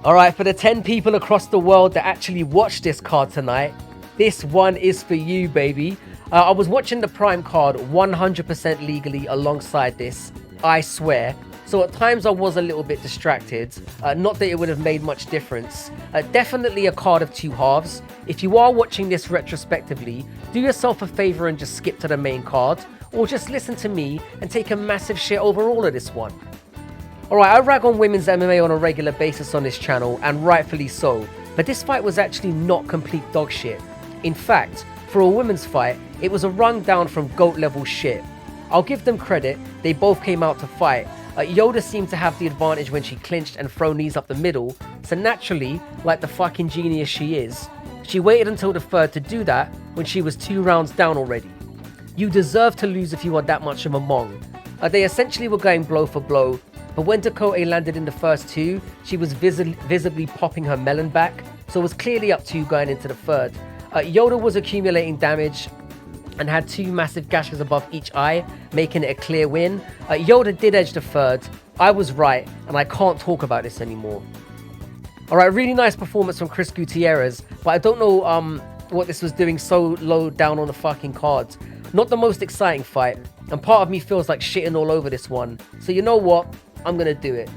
Alright, for the 10 people across the world that actually watched this card tonight, this one is for you, baby. I was watching the Prime card 100% legally alongside this, I swear. So at times I was a little bit distracted. Not that it would have made much difference. Definitely a card of two halves. If you are watching this retrospectively, do yourself a favor and just skip to the main card, or just listen to me and take a massive shit over all of this one. Alright, I rag on women's MMA on a regular basis on this channel, and rightfully so, but this fight was actually not complete dog shit. In fact, for a women's fight, it was a rung down from GOAT level shit. I'll give them credit, they both came out to fight. Yoder seemed to have the advantage when she clinched and throw knees up the middle, so naturally, like the fucking genius she is, she waited until the third to do that when she was 2 rounds down already. You deserve to lose if you are that much of a mong. They essentially were going blow for blow, but when Ducote landed in the first 2, she was visibly popping her melon back, so it was clearly up 2 going into the third. Yoder was accumulating damage and had 2 massive gashes above each eye, making it a clear win. Yoder did edge the third. I was right, and I can't talk about this anymore. Alright, really nice performance from Chris Gutierrez, but I don't know what this was doing so low down on the fucking cards. Not the most exciting fight, and part of me feels like shitting all over this one. So you know what? I'm gonna do it.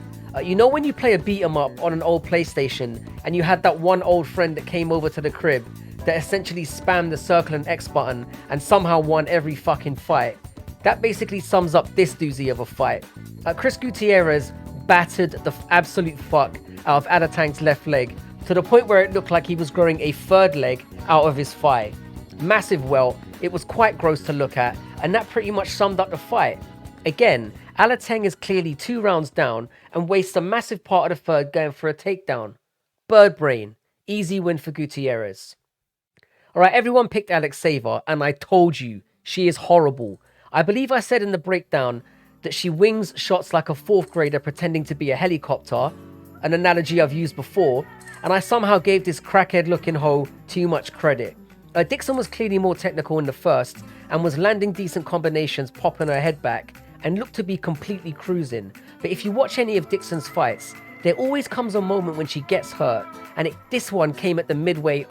You know when you play a beat 'em up on an old PlayStation, and you had that one old friend that came over to the crib that essentially spammed the circle and X button and somehow won every fucking fight? That basically sums up this doozy of a fight. Chris Gutierrez battered the absolute fuck out of Alateng's left leg to the point where it looked like he was growing a third leg out of his thigh. Massive welt, it was quite gross to look at, and that pretty much summed up the fight. Again, Alateng is clearly 2 rounds down and wastes a massive part of the third going for a takedown. Bird brain, easy win for Gutierrez. Alright, everyone picked Alekseeva, and I told you, she is horrible. I believe I said in the breakdown that she wings shots like a 4th grader pretending to be a helicopter, an analogy I've used before, and I somehow gave this crackhead looking hoe too much credit. Dixon was clearly more technical in the first, and was landing decent combinations, popping her head back, and looked to be completely cruising. But if you watch any of Dixon's fights, there always comes a moment when she gets hurt, and this one came at the midway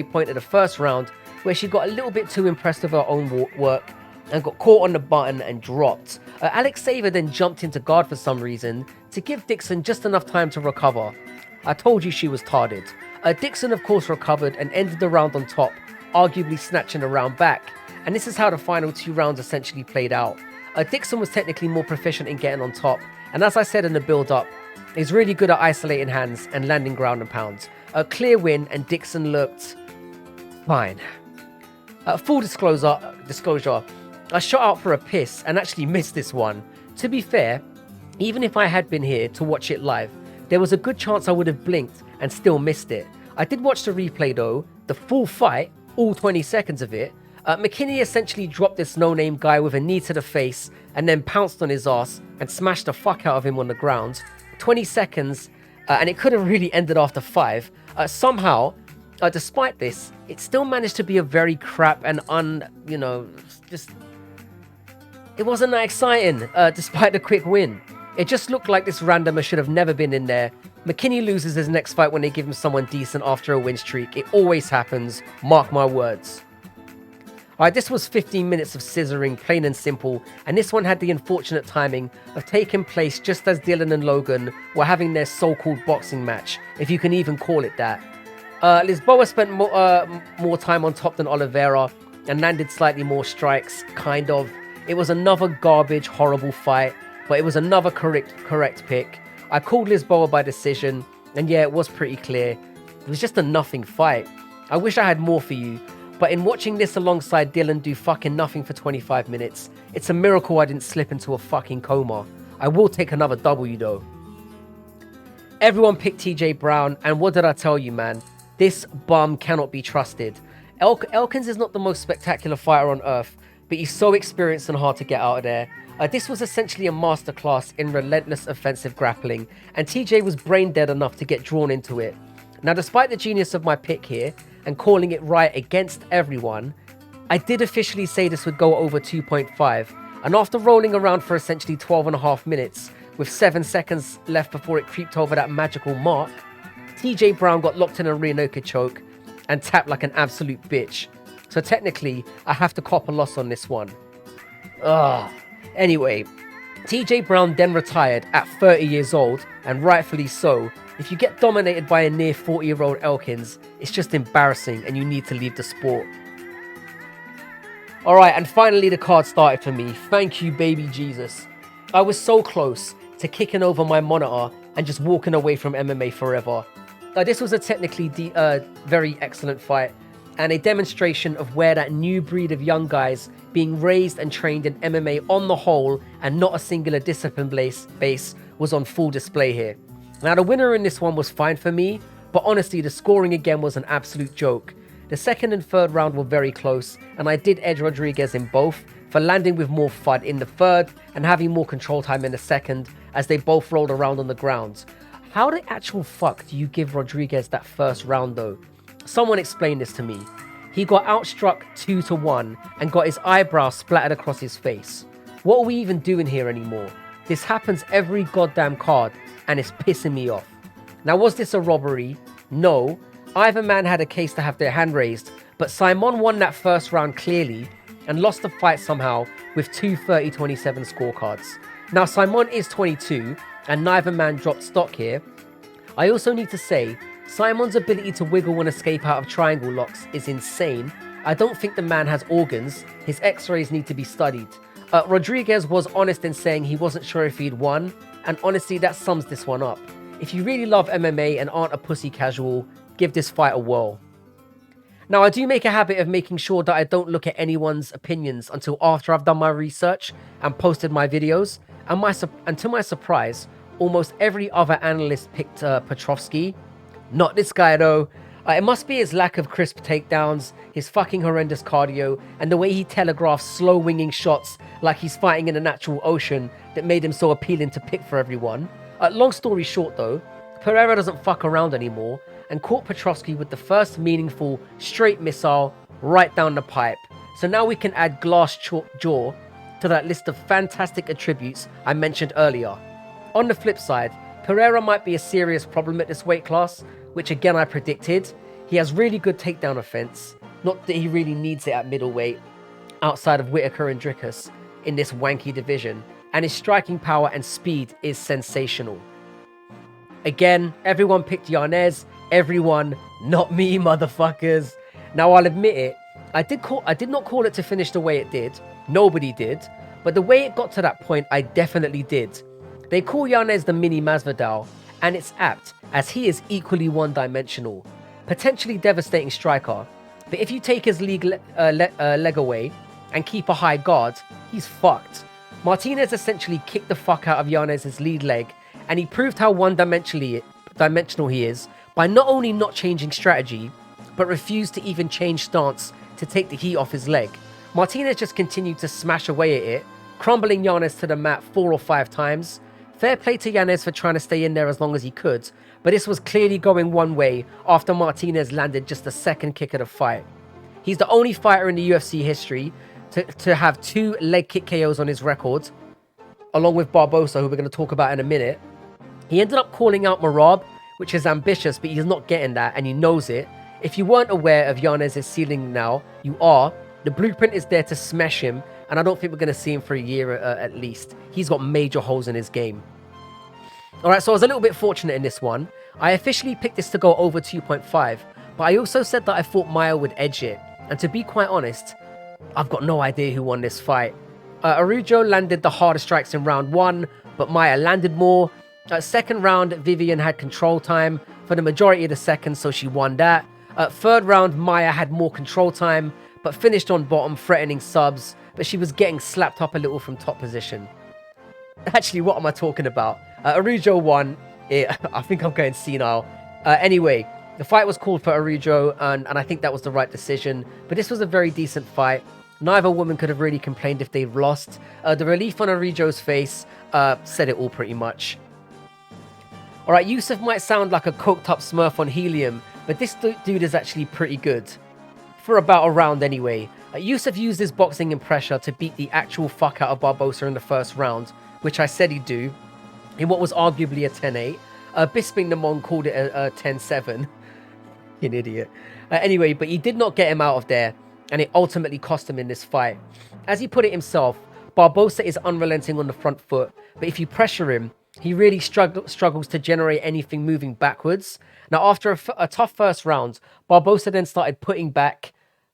point of the first round, where she got a little bit too impressed with her own work and got caught on the button and dropped. Alekseeva then jumped into guard for some reason to give Dixon just enough time to recover. I told you she was tarded. Dixon of course recovered and ended the round on top, arguably snatching the round back, and this is how the final 2 rounds essentially played out. Dixon was technically more proficient in getting on top, and as I said in the build-up, he's really good at isolating hands and landing ground and pounds. A clear win, and Dixon looked fine. Full disclosure, I shot out for a piss and actually missed this one. To be fair, even if I had been here to watch it live, there was a good chance I would have blinked and still missed it. I did watch the replay though, the full fight, all 20 seconds of it. Mckinney essentially dropped this no-name guy with a knee to the face and then pounced on his ass and smashed the fuck out of him on the ground. 20 seconds, and it could have really ended after 5. Somehow, despite this, it still managed to be a very crap and it wasn't that exciting, despite the quick win. It just looked like this randomer should have never been in there. Mckinney loses his next fight when they give him someone decent after a win streak. It always happens, mark my words. Alright, this was 15 minutes of scissoring, plain and simple, and this one had the unfortunate timing of taking place just as Dylan and Logan were having their so-called boxing match, if you can even call it that. Lisboa spent more time on top than Oliveira and landed slightly more strikes, kind of. It was another garbage, horrible fight, but it was another correct pick. I called Lisboa by decision, and yeah, it was pretty clear. It was just a nothing fight. I wish I had more for you, but in watching this alongside Dylan do fucking nothing for 25 minutes, it's a miracle I didn't slip into a fucking coma. I will take another W though. Everyone picked TJ Brown, and what did I tell you, man? This bum cannot be trusted. Elkins is not the most spectacular fighter on earth, but he's so experienced and hard to get out of there. This was essentially a masterclass in relentless offensive grappling, and TJ was brain dead enough to get drawn into it. Now, despite the genius of my pick here, and calling it right against everyone, I did officially say this would go over 2.5, and after rolling around for essentially 12.5 minutes, with 7 seconds left before it creeped over that magical mark, TJ Brown got locked in a rear naked choke and tapped like an absolute bitch. So technically, I have to cop a loss on this one. Ugh. Anyway, TJ Brown then retired at 30 years old, and rightfully so. If you get dominated by a near 40-year-old Elkins, it's just embarrassing and you need to leave the sport. Alright, and finally the card started for me. Thank you, baby Jesus. I was so close to kicking over my monitor and just walking away from MMA forever. This was a technically very excellent fight, and a demonstration of where that new breed of young guys being raised and trained in MMA on the whole and not a singular discipline base was on full display here. Now the winner in this one was fine for me, but honestly the scoring again was an absolute joke. The second and third round were very close, and I did edge Rodriguez in both for landing with more FUD in the third and having more control time in the second as they both rolled around on the ground. How the actual fuck do you give Rodriguez that first round though? Someone explain this to me. He got outstruck 2-1 and got his eyebrow splattered across his face. What are we even doing here anymore? This happens every goddamn card and it's pissing me off. Now was this a robbery? No. Either man had a case to have their hand raised, but Saaimon won that first round clearly and lost the fight somehow with two 30-27 scorecards. Now Saaimon is 22 and neither man dropped stock here. I also need to say, Saamon's ability to wiggle and escape out of triangle locks is insane. I don't think the man has organs. His x-rays need to be studied. Rodriguez was honest in saying he wasn't sure if he'd won, and honestly that sums this one up. If you really love MMA and aren't a pussy casual, give this fight a whirl. Now, I do make a habit of making sure that I don't look at anyone's opinions until after I've done my research and posted my videos, and to my surprise, almost every other analyst picked Petrovski. Not this guy though. It must be his lack of crisp takedowns, his fucking horrendous cardio, and the way he telegraphs slow winging shots like he's fighting in a natural ocean that made him so appealing to pick for everyone. Long story short though, Periera doesn't fuck around anymore and caught Petrovski with the first meaningful straight missile right down the pipe. So now we can add glass jaw to that list of fantastic attributes I mentioned earlier. On the flip side, Periera might be a serious problem at this weight class, which again I predicted. He has really good takedown offense, not that he really needs it at middleweight, outside of Whitaker and Dricus in this wanky division, and his striking power and speed is sensational. Again, everyone picked Yanez, everyone, not me, motherfuckers. Now I'll admit it, I did not call it to finish the way it did, nobody did, but the way it got to that point I definitely did. They call Yanez the mini Masvidal, and it's apt, as he is equally one-dimensional. Potentially devastating striker, but if you take his leg away and keep a high guard, he's fucked. Martinez essentially kicked the fuck out of Yanez's lead leg, and he proved how one-dimensional he is by not only not changing strategy, but refused to even change stance to take the heat off his leg. Martinez just continued to smash away at it, crumbling Yanez to the mat 4 or 5 times. Fair play to Yanez for trying to stay in there as long as he could, but this was clearly going one way after Martinez landed just the second kick of the fight. He's the only fighter in the UFC history to have 2 leg kick KOs on his record, along with Barbosa, who we're going to talk about in a minute. He ended up calling out Marotte, which is ambitious, but he's not getting that, and he knows it. If you weren't aware of Yanez's ceiling now, you are. The blueprint is there to smash him, and I don't think we're going to see him for a year at least. He's got major holes in his game. Alright, so I was a little bit fortunate in this one. I officially picked this to go over 2.5, but I also said that I thought Maia would edge it. And to be quite honest, I've got no idea who won this fight. Arauju landed the harder strikes in round 1, but Maia landed more. Second round, Vivian had control time for the majority of the second, so she won that. Third round, Maia had more control time, but finished on bottom, threatening subs, but she was getting slapped up a little from top position. Actually, what am I talking about? Arauju won. I think I'm going senile. Anyway, the fight was called for Arauju, and I think that was the right decision. But this was a very decent fight. Neither woman could have really complained if they'd lost. The relief on Araujo's face said it all pretty much. Alright, Youseff might sound like a coked up smurf on helium, but this dude is actually pretty good. For about a round anyway. Youseff used his boxing and pressure to beat the actual fuck out of Barbosa in the first round, which I said he'd do, in what was arguably a 10-8. Bisping Namon called it a 10-7. An idiot. Anyway, but he did not get him out of there, and it ultimately cost him in this fight. As he put it himself, Barbosa is unrelenting on the front foot, but if you pressure him, he really struggles to generate anything moving backwards. Now, after a tough first round, Barbosa then started putting back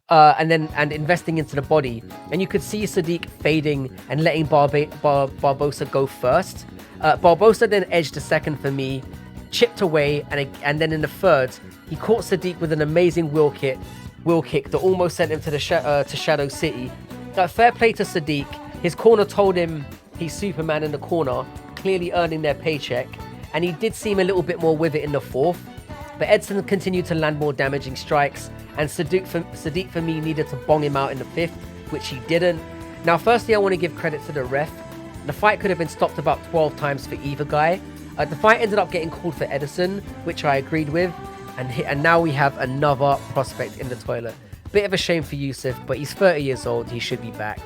and investing into the body, and you could see Sadiq fading and letting Barbosa go first. Barbosa then edged the second for me, chipped away, and then in the third, he caught Sadiq with an amazing wheel kick that almost sent him to Shadow City. Fair play to Sadiq. His corner told him he's Superman in the corner, clearly earning their paycheck, and he did seem a little bit more with it in the fourth. But Edson continued to land more damaging strikes, and Sadiq for me needed to bong him out in the fifth, which he didn't. Now, firstly, I want to give credit to the ref. The fight could have been stopped about 12 times for either guy. The fight ended up getting called for Edison, which I agreed with, and now we have another prospect in the toilet. Bit of a shame for Youseff, but he's 30 years old. He should be back.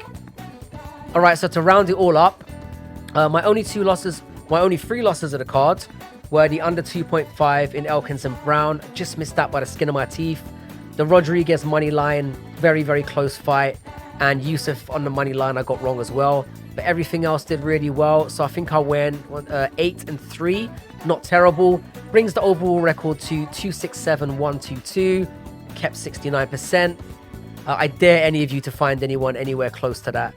All right, so to round it all up, my only three losses of the card were the under 2.5 in Elkins and Brown. Just missed that by the skin of my teeth. The Rodriguez money line, very, very close fight. And Youseff on the money line, I got wrong as well. But everything else did really well. So I think I went 8-3. Not terrible. Brings the overall record to 267-122. Kept 69%. I dare any of you to find anyone anywhere close to that.